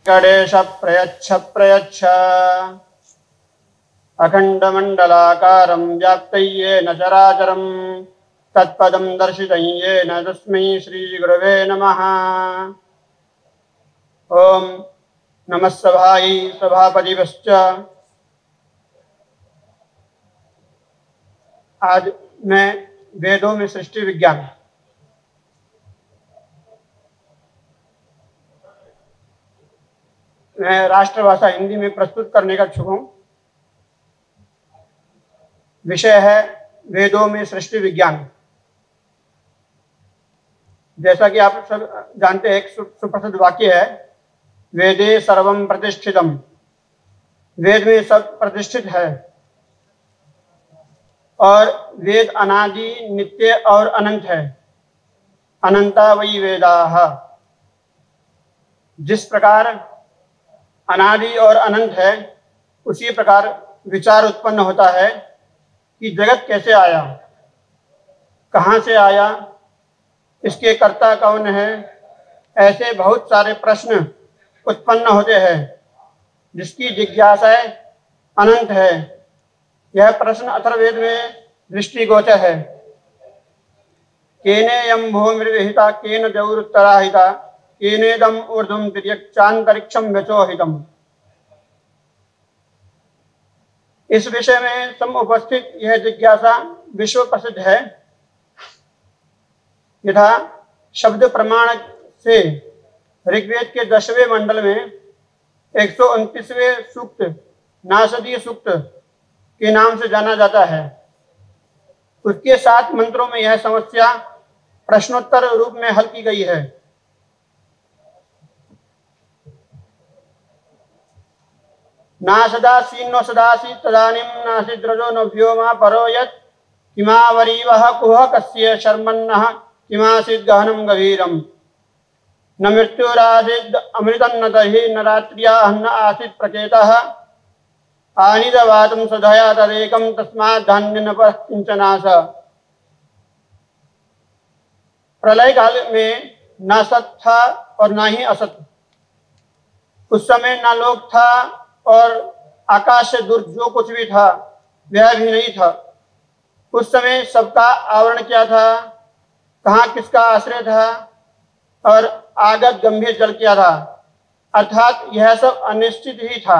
गणेश प्रयच्छ प्रयच्छ अखंडमंडलाकारं व्याप्तं येन चराचरं तत्पदं दर्शितं येन तस्मै श्रीगुरवे नमः। ओम नमः सभायै सभापतिश्च। आज मैं वेदों में सृष्टि विज्ञान मैं राष्ट्रभाषा हिंदी में प्रस्तुत करने का इच्छुक हूँ। विषय है वेदों में सृष्टि विज्ञान। जैसा कि आप सब जानते हैं, एक सुप्रसिद्ध वाक्य है, वेदे सर्वम प्रतिष्ठितम। वेद में सब प्रतिष्ठित है और वेद अनादि नित्य और अनंत है। अनंता वै वेदाः। जिस प्रकार अनादि और अनंत है, उसी प्रकार विचार उत्पन्न होता है कि जगत कैसे आया, कहाँ से आया, इसके कर्ता कौन है। ऐसे बहुत सारे प्रश्न उत्पन्न होते हैं जिसकी जिज्ञासा अनंत है। यह प्रश्न अथर्ववेद में दृष्टिगोचर है। केनेयं भूमिर्विहिता केन द्यौरुत्तराहिता केनेदं ऊर्ध्वं तिर्यक्चान्तरिक्षं व्यचोहितम्। इस विषय में समुपस्थित यह जिज्ञासा विश्व प्रसिद्ध है। यथा शब्द प्रमाण से ऋग्वेद के 10वें मंडल में 129वें सूक्त नासदीय सूक्त के नाम से जाना जाता है। उसके 7 मंत्रों में यह समस्या प्रश्नोत्तर रूप में हल की गई है। नासदासीन्नो सदासी तदानीं नासिद्रजो न व्योमा परो यत् किमावरीवः कुह कस्य शर्मन्नः किमासीत् गहनं गभीरम्। न मृत्युरासीद् अमृतं न दर्हि न रात्र्याः न आसीत् प्रचेतः आनिदवातं सदया तदेकं तस्मात् धान्य न किंचनास। प्रलय काल में न सत था और न ही असत। उस समय न लोक था और आकाश से दूर जो कुछ भी था वह भी नहीं था। उस समय सबका आवरण क्या था, कहाँ किसका आश्रय था और आगत गंभीर जल क्या था, अर्थात यह सब अनिश्चित ही था।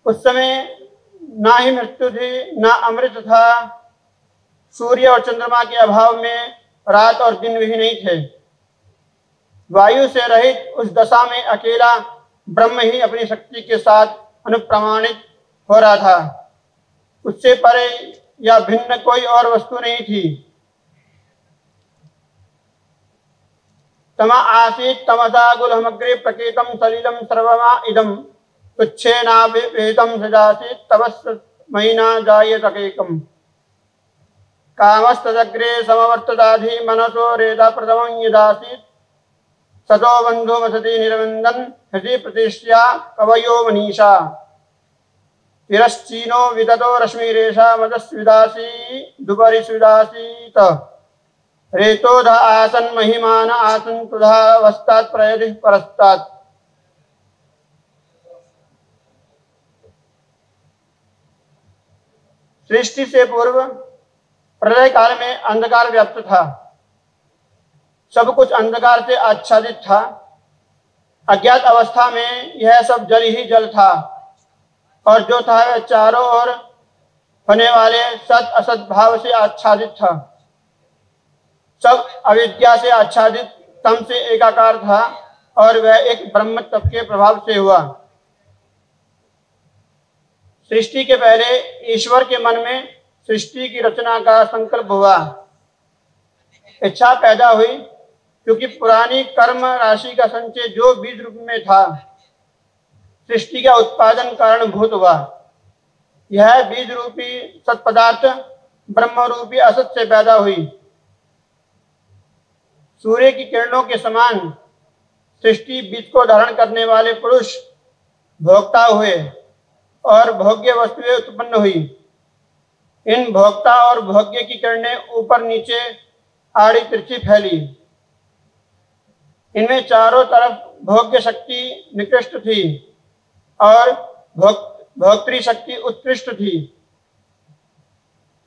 उस समय ना ही मृत्यु थी ना अमृत था। सूर्य और चंद्रमा के अभाव में रात और दिन भी नहीं थे। वायु से रहित उस दशा में अकेला ब्रह्म ही अपनी शक्ति के साथ अनुप्रमाणित हो रहा था। उससे परे या भिन्न कोई और वस्तु नहीं थी। तमा आसीत् तमसा गुलमग्रे प्रकेतम सलिलम सर्वमा इदम तुच्छेनावेदम सजासीत् तपस्मयिना जायतकेकम्। कामस्तदग्रे समवर्तदाधि मनसो रेदा प्रथमं यदासीत् सतो बंधो वसति निरवन्दन् हृदि प्रतिष्ठया कवयो मनीषा। विरश्चीनो विदतो रश्मिरेषा मदस्विदासी दुपरिस्विदासीत। रेतोधा आसन महिमान आसन तुधावस्थात् प्रयदिः परस्तात्। सृष्टि से पूर्व प्रलय काल में अंधकार व्याप्त था। सब कुछ अंधकार से आच्छादित था। अज्ञात अवस्था में यह सब जल ही जल था और जो था वह चारों ओर होने वाले सत असत भाव से आच्छादित था। सब अविद्या से आच्छादित तम से एकाकार था और वह एक ब्रह्म तत्व के प्रभाव से हुआ। सृष्टि के पहले ईश्वर के मन में सृष्टि की रचना का संकल्प हुआ। इच्छा पैदा हुई क्योंकि पुरानी कर्म राशि का संचय जो बीज रूप में था, सृष्टि का उत्पादन कारणभूत हुआ। यह बीज रूपी सत्पदार्थ ब्रह्म रूपी असत से पैदा हुई। सूर्य की किरणों के समान सृष्टि बीज को धारण करने वाले पुरुष भोक्ता हुए और भोग्य वस्तुएं उत्पन्न हुई। इन भोक्ता और भोग्य की किरणें ऊपर नीचे आड़ी तिरछी फैली। इनमें चारों तरफ भोग्य शक्ति निकृष्ट थी और भोक्तृ शक्ति उत्कृष्ट थी।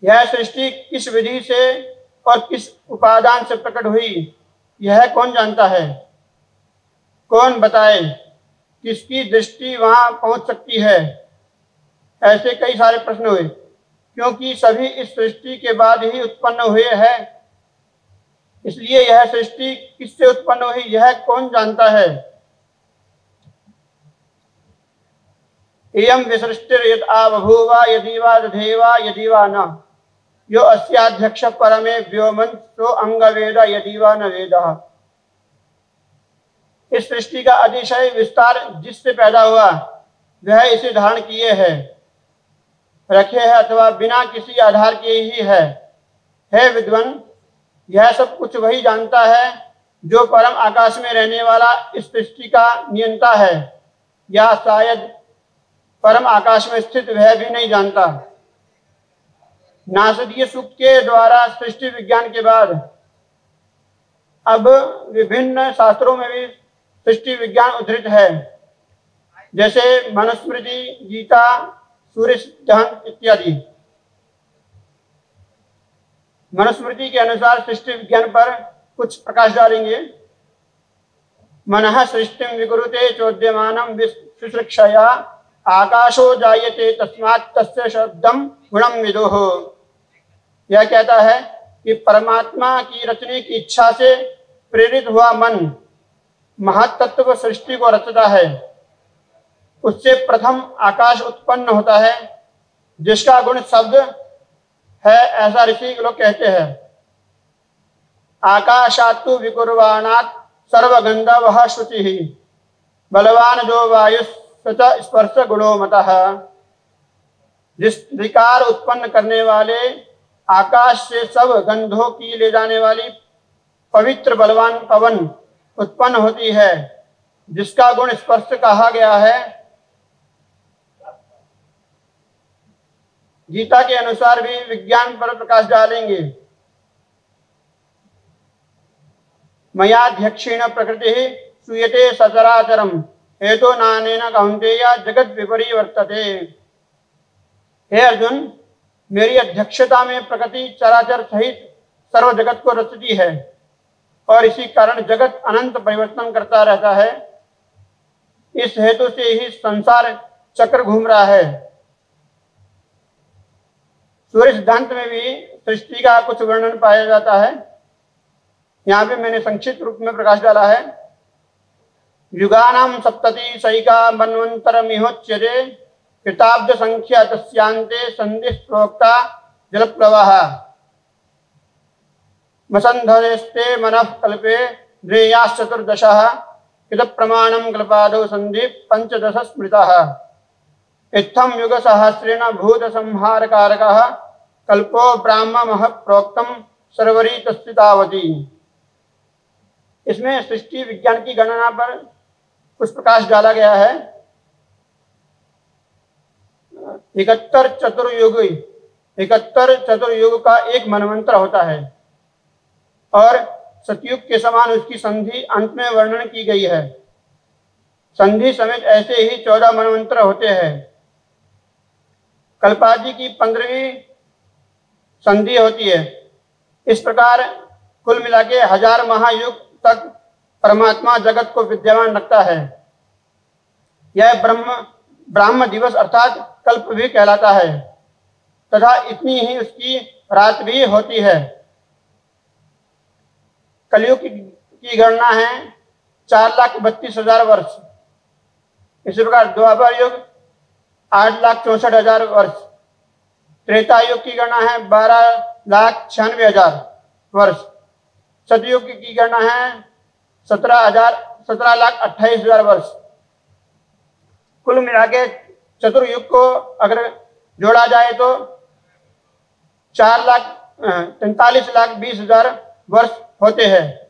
यह सृष्टि किस विधि से और किस उपादान से प्रकट हुई, यह कौन जानता है? कौन बताए? किसकी दृष्टि वहां पहुंच सकती है? ऐसे कई सारे प्रश्न हुए, क्योंकि सभी इस सृष्टि के बाद ही उत्पन्न हुए हैं। इसलिए यह सृष्टि किससे उत्पन्न हुई, यह कौन जानता है? इयं विसृष्टिर्यत् आबभूव यदि वा दधे वा यदि वा न, यो अस्याध्यक्ष परमे व्योमन् सो अंगवेद यदि वा न वेदः। इस सृष्टि का अतिशय विस्तार जिससे पैदा हुआ वह इसे धारण किए है, रखे है अथवा बिना किसी आधार के ही है। हे विद्वान, यह सब कुछ वही जानता है जो परम आकाश में रहने वाला इस सृष्टि का नियंता है, या शायद परम आकाश में स्थित वह भी नहीं जानता। नासदीय सूक्त के द्वारा सृष्टि विज्ञान के बाद अब विभिन्न शास्त्रों में भी सृष्टि विज्ञान उद्धृत है, जैसे मनुस्मृति, गीता, सूर्य सिद्धांत इत्यादि। मनुस्मृति के अनुसार सृष्टि विज्ञान पर कुछ प्रकाश डालेंगे। मनः सृष्टिं विकुरुते चोद्यमानं विसृक्षया आकाशो जायते तस्मात् तस्य शब्दं गुणं विदुः। यह कहता है कि परमात्मा की रचने की इच्छा से प्रेरित हुआ मन महत्तत्व सृष्टि को रचता है। उससे प्रथम आकाश उत्पन्न होता है, जिसका गुण शब्द है, ऐसा ऋषि लोग कहते हैं। आकाशात्तु विकुर्वाणात् सर्वगंधवः शुचिः बलवान जो वायु स्पर्श गुणो मतः। जिस विकार उत्पन्न करने वाले आकाश से सब गंधों की ले जाने वाली पवित्र बलवान पवन उत्पन्न होती है, जिसका गुण स्पर्श कहा गया है। गीता के अनुसार भी विज्ञान पर प्रकाश डालेंगे। मयाध्यक्षेण प्रकृति सूयते सचराचरम हेतो नानेन कौन्तेय जगत विपरिवर्तते। हे अर्जुन, मेरी अध्यक्षता में प्रकृति चराचर सहित सर्व जगत को रचती है और इसी कारण जगत अनंत परिवर्तन करता रहता है। इस हेतु से ही संसार चक्र घूम रहा है। सूर्य सिद्धांत में भी सृष्टि का कुछ वर्णन पाया जाता है। यहाँ पे मैंने संक्षिप्त रूप में प्रकाश डाला है। युगानां सप्तति सैका मन्वन्तरमिहोच्यते कृताब्द संख्या तस्यांते संधिः प्रोक्ता जलप्लवः मसन्धरेस्ते मनः कल्पे ध्रेयाश्चतुर्दशः कृत प्रमाणं कल्पादौ संधि पंचदश स्मृतः इत्थं युग सहस्रेण भूत संहार कारकः कल्पो ब्राह्मणः प्रोक्तम सर्वरी तस्थितावती। इसमें सृष्टि विज्ञान की गणना पर कुछ प्रकाश डाला गया है। 71 चतुर्युग का एक मनवंतर होता है और सतयुग के समान उसकी संधि अंत में वर्णन की गई है। संधि समेत ऐसे ही 14 मनवंतर होते हैं। कल्पादि की 15वीं संधि होती है। इस प्रकार कुल मिला के 1000 महायुग तक परमात्मा जगत को विद्यमान रखता है। यह ब्राह्म दिवस अर्थात कल्प भी कहलाता है तथा इतनी ही उसकी रात भी होती है। कलयुग की गणना है 4,32,000 वर्ष। इसी प्रकार द्वापर युग 8,64,000 वर्ष। त्रेता युग की गणना है 12,96,000 वर्ष। सतयुग की गणना है 17,28,000 वर्ष। कुल मिला के चतुर्युग को अगर जोड़ा जाए तो 4,43,20,000 वर्ष होते हैं।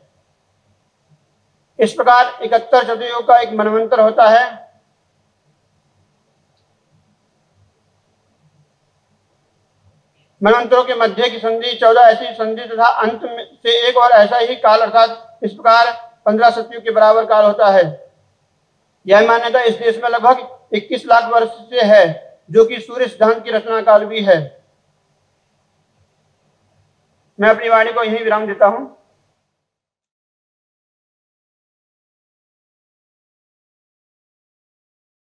इस प्रकार 71 चतुर्युग का एक मनवंतर होता है। मनवंतरों के मध्य की संधि 14 ऐसी संधि तथा अंत से एक और ऐसा ही काल अर्थात इस प्रकार 15 सतयुग के बराबर काल होता है। यह मान्यता इस देश में लगभग 21 लाख वर्ष से है, जो कि सूर्य सिद्धांत की रचना काल भी है। मैं अपनी वाणी को यहीं विराम देता हूं।